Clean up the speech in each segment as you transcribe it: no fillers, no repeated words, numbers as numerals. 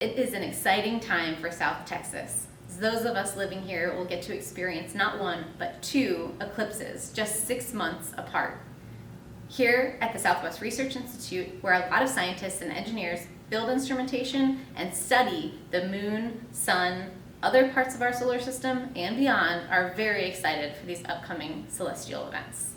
It is an exciting time for South Texas. Those of us living here will get to experience not one, but two eclipses just 6 months apart. Here at the Southwest Research Institute, where a lot of scientists and engineers build instrumentation and study the moon, sun, other parts of our solar system, and beyond, are very excited for these upcoming celestial events.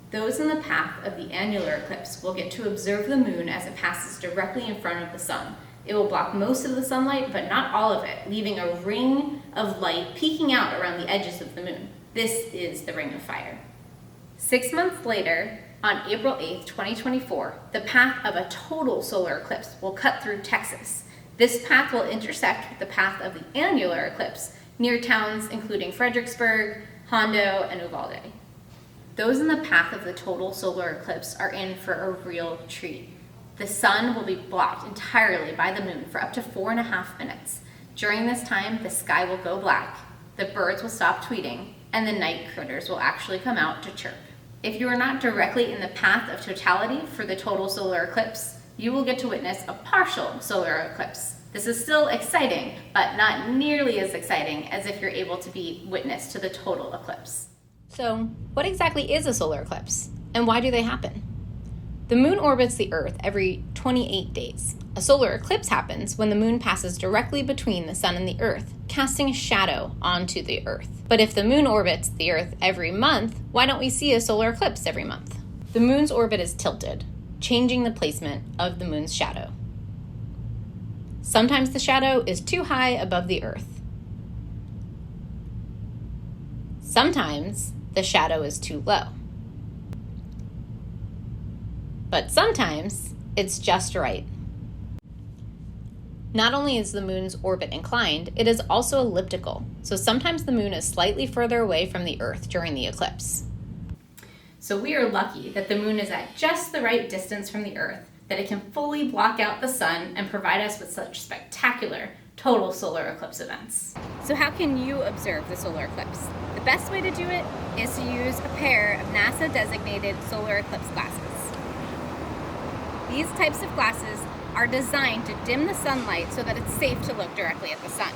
Those in the path of the annular eclipse will get to observe the moon as it passes directly in front of the sun. It will block most of the sunlight, but not all of it, leaving a ring of light peeking out around the edges of the moon. This is the Ring of Fire. 6 months later, on April 8th, 2024, the path of a total solar eclipse will cut through Texas. This path will intersect with the path of the annular eclipse near towns including Fredericksburg, Hondo, and Uvalde. Those in the path of the total solar eclipse are in for a real treat. The sun will be blocked entirely by the moon for up to 4.5 minutes. During this time, the sky will go black, the birds will stop tweeting, and the night critters will actually come out to chirp. If you are not directly in the path of totality for the total solar eclipse, you will get to witness a partial solar eclipse. This is still exciting, but not nearly as exciting as if you're able to be witness to the total eclipse. So, what exactly is a solar eclipse, and why do they happen? The moon orbits the Earth every 28 days. A solar eclipse happens when the moon passes directly between the sun and the Earth, casting a shadow onto the Earth. But if the moon orbits the Earth every month, why don't we see a solar eclipse every month? The moon's orbit is tilted, changing the placement of the moon's shadow. Sometimes the shadow is too high above the Earth. Sometimes the shadow is too low. But sometimes it's just right. Not only is the moon's orbit inclined, it is also elliptical, so sometimes the moon is slightly further away from the Earth during the eclipse. So we are lucky that the moon is at just the right distance from the Earth, that it can fully block out the sun and provide us with such spectacular total solar eclipse events. So how can you observe the solar eclipse? The best way to do it is to use a pair of NASA-designated solar eclipse glasses. These types of glasses are designed to dim the sunlight so that it's safe to look directly at the sun.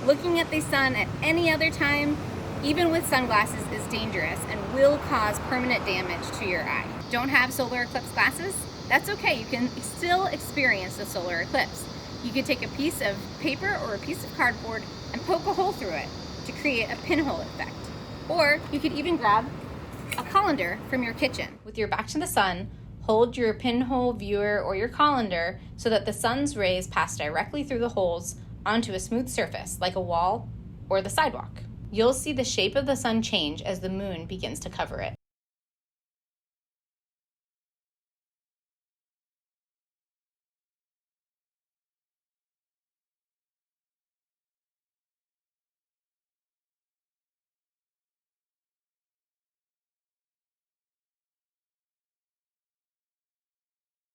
Looking at the sun at any other time, even with sunglasses, is dangerous and will cause permanent damage to your eye. Don't have solar eclipse glasses? That's okay, you can still experience the solar eclipse. You could take a piece of paper or a piece of cardboard and poke a hole through it to create a pinhole effect. Or you could even grab a colander from your kitchen. With your back to the sun, hold your pinhole viewer or your colander so that the sun's rays pass directly through the holes onto a smooth surface, like a wall or the sidewalk. You'll see the shape of the sun change as the moon begins to cover it.